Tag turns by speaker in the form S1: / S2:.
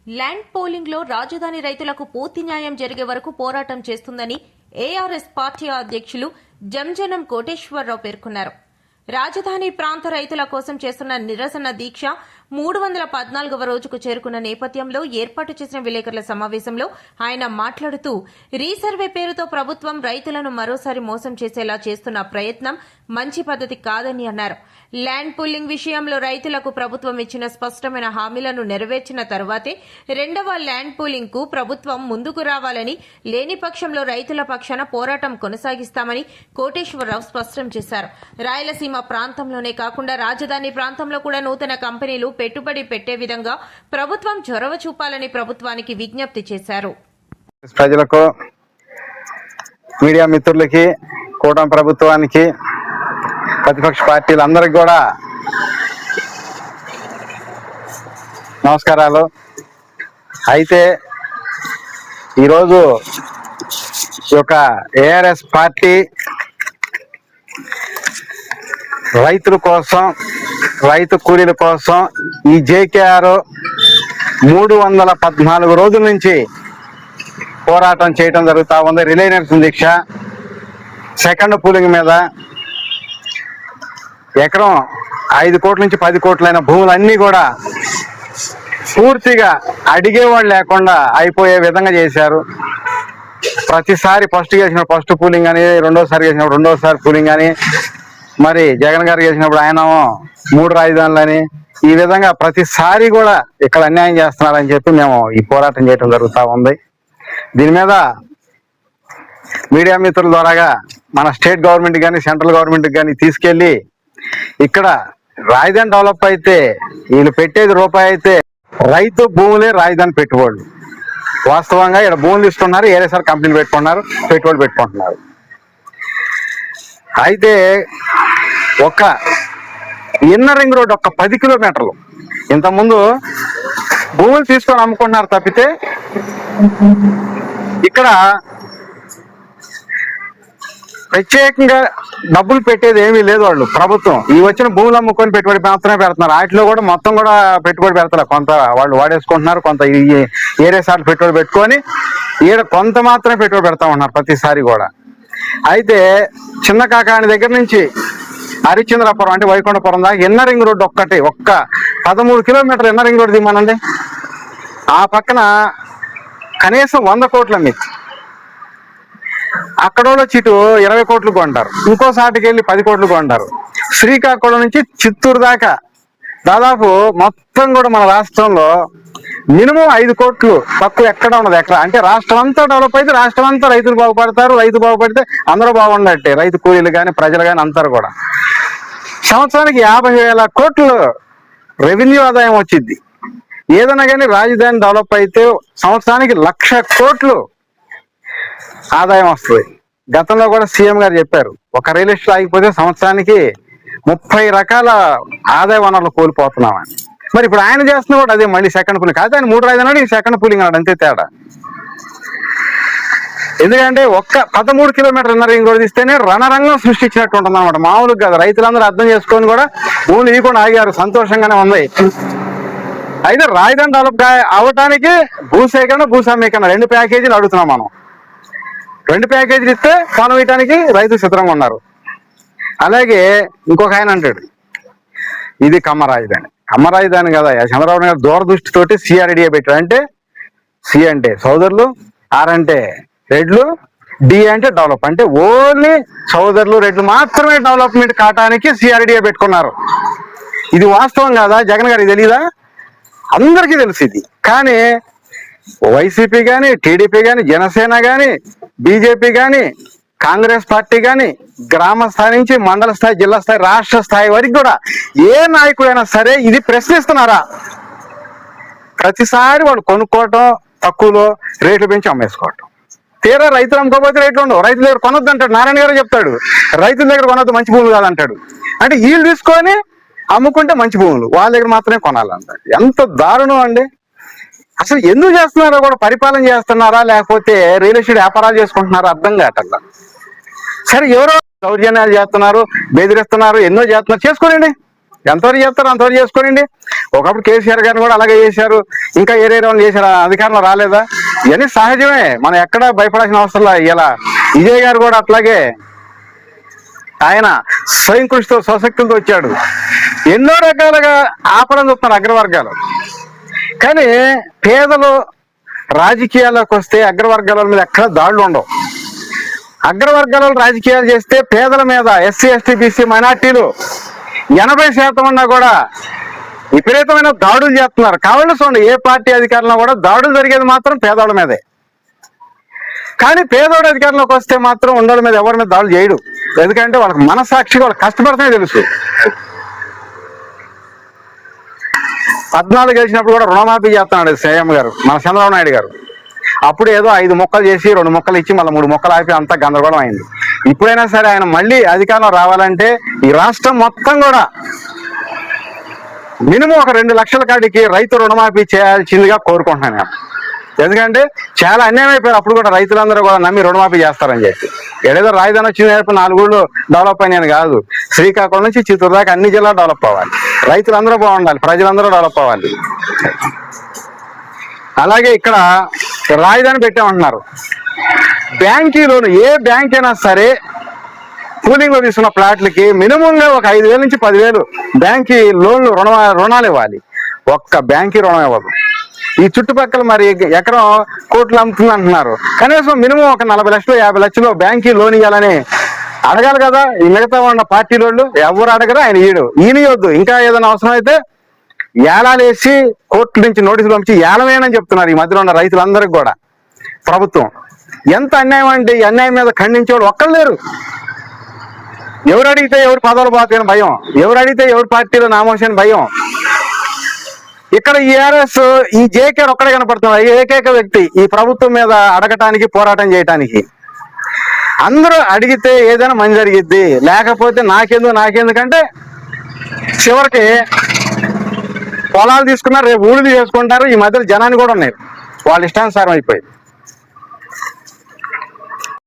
S1: Land polling లో రాజధాని రైతులకు పూర్తి న్యాయం జరిగే వరకు పోరాటం చేస్తుందని ఏఆర్ఎస్ పార్టీ అధ్యక్షులు జంజనం కోటేశ్వరరావు పేర్కొన్నారు. రాజధాని ప్రాంత రైతుల కోసం చేస్తున్న నిరసన దీక్ష 314వ రోజుకు చేరుకున్న నేపథ్యంలో ఏర్పాటు చేసిన విలేకరుల సమావేశంలో ఆయన మాట్లాడుతూ రీసర్వే పేరుతో ప్రభుత్వం రైతులను మరోసారి మోసం చేసేలా చేస్తున్న ప్రయత్నం మంచి పద్ధతి కాదని అన్నారు. ల్యాండ్ పూలింగ్ విషయంలో రైతులకు ప్రభుత్వం ఇచ్చిన స్పష్టమైన హామీలను నెరవేర్చిన తరువాతే రెండవ ల్యాండ్ పూలింగ్ కు ప్రభుత్వం ముందుకు రావాలని, లేని పక్షంలో రైతుల పక్షాన పోరాటం కొనసాగిస్తామని కోటేశ్వరరావు స్పష్టం చేశారు. రాయలసీమ ప్రాంతంలోనే కాకుండా రాజధాని ప్రాంతంలో కూడా నూతన కంపెనీలు పెట్టుబడి పెట్టే విధంగా ప్రభుత్వం చొరవ చూపాలని ప్రభుత్వానికి విజ్ఞప్తి చేశారు.
S2: ప్రజలకు, మీడియా మిత్రులకి, కూటమి ప్రభుత్వానికి, ప్రతిపక్ష పార్టీలందరికీ కూడా నమస్కారాలు. అయితే ఈరోజు ఈ యొక్క ఏఆర్ఎస్ పార్టీ రైతుల కోసం, రైతు కూలీల కోసం ఈ జేకేఆర్ 314 రోజుల నుంచి పోరాటం చేయడం జరుగుతూ ఉంది. రిలే నిరసన దీక్ష సెకండ్ పూలింగ్ మీద ఎకరం 5 కోట్ల నుంచి 10 కోట్లైన భూములన్నీ కూడా పూర్తిగా అడిగేవాళ్ళు లేకుండా అయిపోయే విధంగా చేశారు. ప్రతిసారి ఫస్ట్ చేసిన ఫస్ట్ పూలింగ్ అని, రెండోసారి చేసినప్పుడు రెండోసారి పూలింగ్ అని, మరి జగన్ గారు చేసినప్పుడు ఆయన 3 రాజధానులని, ఈ విధంగా ప్రతిసారి కూడా ఇక్కడ అన్యాయం చేస్తున్నారని చెప్పి మేము ఈ పోరాటం చేయడం జరుగుతూ ఉంది. దీని మీద మీడియా మిత్రుల ద్వారాగా మన స్టేట్ గవర్నమెంట్ కానీ సెంట్రల్ గవర్నమెంట్ కానీ తీసుకెళ్లి ఇక్కడ రాజధాని డెవలప్ అయితే వీళ్ళు పెట్టేది రూపాయి అయితే రైతు భూములే రాజధాని పెట్టుబడులు. వాస్తవంగా ఇక్కడ భూములు ఇస్తున్నారు, ఏరేసారి కంపెనీలు పెట్టుబడులు పెట్టుకుంటున్నారు. అయితే ఒక ఇన్నర్ రింగ్ రోడ్ ఒక 10 కిలోమీటర్లు ఇంతకుముందు భూములు తీసుకొని అమ్ముకుంటున్నారు తప్పితే ఇక్కడ ప్రత్యేకంగా డబ్బులు పెట్టేది ఏమీ లేదు. వాళ్ళు ప్రభుత్వం ఈ వచ్చిన భూములు అమ్ముకొని పెట్టుబడి మాత్రమే పెడుతున్నారు. వాటిలో కూడా మొత్తం కూడా పెట్టుబడి పెడతారు. కొంత వాళ్ళు వాడేసుకుంటున్నారు, కొంత ఏరే సార్లు పెట్టుబడి పెట్టుకొని ఈడ కొంత మాత్రమే పెట్టుబడి పెడతా ఉన్నారు ప్రతిసారి కూడా. అయితే చిన్న కాకాని దగ్గర నుంచి హరిశ్చంద్రాపురం అంటే వైకుంఠపురం దాకా ఇన్నర్ రింగ్ రోడ్డు ఒక్క 13 కిలోమీటర్లు ఇన్నర్ రింగ్ రోడ్డు దిమ్మనండి. ఆ పక్కన కనీసం 100 కోట్లు అమ్మింది. అక్కడ చిటు 20 కోట్లు కొంటారు, ఇంకో సాటికి వెళ్ళి 10 కోట్లు కొంటారు. శ్రీకాకుళం నుంచి చిత్తూరు దాకా దాదాపు మొత్తం కూడా మన రాష్ట్రంలో మినిమం 5 కోట్లు తక్కువ ఎక్కడ ఉండదు. ఎక్కడ అంటే రాష్ట్రం అంతా డెవలప్ అయితే రాష్ట్రం అంతా రైతులు బాగుపడతారు. రైతు బాగుపడితే అందరూ బాగుండట్టే, రైతు కూలీలు కానీ ప్రజలు కానీ అందరూ కూడా. సంవత్సరానికి 50,000 కోట్లు రెవెన్యూ ఆదాయం వచ్చింది. ఏదైనా కానీ రాజధాని డెవలప్ అయితే సంవత్సరానికి 1,00,000 కోట్లు ఆదాయం వస్తుంది. గతంలో కూడా సీఎం గారు చెప్పారు, ఒక రియల్ ఎస్టేట్ ఆగిపోతే సంవత్సరానికి 30 రకాల ఆదాయ వనరులు కోల్పోతున్నామని. మరి ఇప్పుడు ఆయన చేస్తున్న కూడా అదే, మళ్ళీ సెకండ్ పూలింగ్ కాదు. ఆయన 3 రాజధానులు ఈ సెకండ్ పూలింగ్ అన్నాడు, అంతే తేడా. ఎందుకంటే ఒక్క 13 కిలోమీటర్ ఇన్నర్ రింగ్ రోడ్ ఇస్తేనే రణరంగం సృష్టించినట్టు ఉంటుంది అనమాట. మామూలుగా కాదు. రైతులందరూ అర్థం చేసుకొని కూడా భూములు ఇవ్వకుండా ఆగారు, సంతోషంగానే ఉంది. అయితే రాజధాని డెవలప్ అవటానికి భూసేకరణ, భూసమీకరణ 2 ప్యాకేజీలు అడుగుతున్నాం మనం. 2 ప్యాకేజీలు ఇస్తే పనం ఇవ్వడానికి రైతులు సిద్ధంగా ఉన్నారు. అలాగే ఇంకొక ఆయన అంటాడు, ఇది కమ్మ రాజధాని. కమ్మ రాజధాని కదా, చంద్రబాబు నాయుడు దూరదృష్టితోటి సిఆర్డిఏ పెట్టాడు. అంటే సి అంటే సోదరులు, ఆర్ అంటే రెడ్లు, డి అంటే డెవలప్. అంటే ఓన్లీ సోదరులు రెడ్లు మాత్రమే డెవలప్మెంట్ కావటానికి సిఆర్డిఏ పెట్టుకున్నారు. ఇది వాస్తవం కాదా? జగన్ గారికి తెలీదా? అందరికీ తెలుసు ఇది. కానీ వైసీపీ కానీ, టీడీపీ కానీ, జనసేన కానీ, బీజేపీ కానీ, కాంగ్రెస్ పార్టీ కానీ గ్రామ స్థాయి నుంచి మండల స్థాయి, జిల్లా స్థాయి, రాష్ట్ర స్థాయి వరకు కూడా ఏ నాయకుడైనా సరే ఇది ప్రశ్నిస్తున్నారా? ప్రతిసారి వాళ్ళు కొనుక్కోవటం, తక్కువలో రేట్లు పెంచి అమ్మేసుకోవటం. తీరా రైతులు అమ్ముకోకపోతే రేట్లు ఉండవు. రైతుల దగ్గర కొనొద్దు అంటాడు, నారాయణ గారు చెప్తాడు. రైతుల దగ్గర కొనొద్దు, మంచి భూములు కాదంటాడు. అంటే వీళ్ళు తీసుకొని అమ్ముకుంటే మంచి భూములు వాళ్ళ దగ్గర మాత్రమే కొనాలంటాడు. ఎంత దారుణం అండి! అసలు ఎందుకు చేస్తున్నారో కూడా, పరిపాలన చేస్తున్నారా లేకపోతే రియల్ ఎస్టేట్ వ్యాపారాలు చేసుకుంటున్నారా అర్థం కావట్లా. సరే, ఎవరో దౌర్జన్యాలు చేస్తున్నారు, బెదిరిస్తున్నారు, ఎన్నో చేస్తున్నారు, చేసుకోండి. ఎంతవరకు చేస్తారో అంతవరకు చేసుకోనండి. ఒకప్పుడు కేసీఆర్ గారిని కూడా అలాగే చేశారు, ఇంకా ఏరేరే వాళ్ళు చేశారు, అధికారంలో రాలేదా? ఇవన్నీ సహజమే, మనం ఎక్కడ భయపడాల్సిన అవసరం లేదు. ఇలా విజయ్ గారు కూడా అట్లాగే ఆయన స్వయం కృషితో స్వశక్తులతో వచ్చాడు. ఎన్నో రకాలుగా ఆపడం చూస్తున్నారు అగ్రవర్గాలు. కానీ పేదలు రాజకీయాల్లోకి వస్తే అగ్రవర్గాల మీద ఎక్కడ దాడులు ఉండవు. అగ్రవర్గాల రాజకీయాలు చేస్తే పేదల మీద, ఎస్సీ ఎస్టీ బీసీ మైనార్టీలు 80% ఉన్నా కూడా విపరీతమైన దాడులు చేస్తున్నారు. కావాలి చూడండి, ఏ పార్టీ అధికారంలో కూడా దాడులు జరిగేది మాత్రం పేదోళ్ళ మీదే. కానీ పేదోడు అధికారంలోకి వస్తే మాత్రం ఉండోళ్ళ మీద ఎవరి మీద దాడులు చేయడు. ఎందుకంటే వాళ్ళకి మనసాక్షిగా వాళ్ళు కష్టపడితే తెలుసు. 14 గెలిచినప్పుడు కూడా రుణమాఫీ చేస్తున్నాడు సీఎం గారు, మన చంద్రబాబు నాయుడు గారు. అప్పుడు ఏదో 5 మొక్కలు చేసి 2 మొక్కలు ఇచ్చి మళ్ళీ 3 మొక్కలు ఆపి అంతా గందరగోళం అయింది. ఇప్పుడైనా సరే ఆయన మళ్ళీ అధికారంలో రావాలంటే ఈ రాష్ట్రం మొత్తం కూడా మినిమం ఒక 2 లక్షల కాడికి రైతు రుణమాఫీ చేయాల్సిందిగా కోరుకుంటున్నాను నేను. ఎందుకంటే చాలా అన్యాయం అయిపోయారు. అప్పుడు కూడా రైతులందరూ కూడా నమ్మి రుణమాఫీ చేస్తారని చెప్పి ఏదో రాజధాని వచ్చిన 4 ఊళ్ళు డెవలప్ అయినాయని కాదు, శ్రీకాకుళం నుంచి చిత్తూరు దాకా అన్ని జిల్లాలు డెవలప్ అవ్వాలి, రైతులందరూ బాగుండాలి, ప్రజలందరూ డెవలప్ అవ్వాలి. అలాగే ఇక్కడ రాజధాని పెట్టామంటున్నారు. బ్యాంకీ లోన్, ఏ బ్యాంక్ అయినా సరే కూలింగ్ లో తీసుకున్న ప్లాట్లకి మినిమంగా ఒక 5,000 నుంచి 10,000 బ్యాంకీ లోన్లు రుణాలు ఇవ్వాలి. ఒక్క బ్యాంకీ రుణం ఇవ్వదు. ఈ చుట్టుపక్కల మరి ఎకరం కోట్లు అమ్ముతుంది అంటున్నారు. కనీసం మినిమం ఒక 40 లక్షలు 50 లక్షలు బ్యాంకీ లోన్ ఇవ్వాలని అడగాలి కదా. ఈ మిగతా ఉన్న పార్టీలోళ్ళు ఎవరు అడగరు, ఆయన ఈయన ఇవ్వద్దు. ఇంకా ఏదైనా అవసరం అయితే ఏలాలు వేసి కోర్టు నుంచి నోటీసులు పంపించి ఏలమేనని చెప్తున్నారు ఈ మధ్యలో ఉన్న రైతులందరికీ కూడా. ప్రభుత్వం ఎంత అన్యాయం అంటే ఈ అన్యాయం మీద ఖండించేవాడు ఒక్కరు లేరు. ఎవరు అడిగితే ఎవరు పదవులు పోతాయని భయం, ఎవరు అడిగితే ఎవరి పార్టీలో నామోషని భయం. ఇక్కడ ఈ ఆర్ఎస్ ఈ జేకే ఒక్కడే కనపడుతున్నాడు, ఏకైక వ్యక్తి ఈ ప్రభుత్వం మీద అడగటానికి, పోరాటం చేయటానికి. అందరూ అడిగితే ఏదైనా మంచి జరిగిద్ది, లేకపోతే నాకెందుకంటే చివరికి పొలాలు తీసుకున్నారు, రేపు ఊళ్ళు చేసుకుంటారు. ఈ మధ్యలో జనాన్ని కూడా ఉన్నాయి, వాళ్ళ ఇష్టానుసారం అయిపోయింది.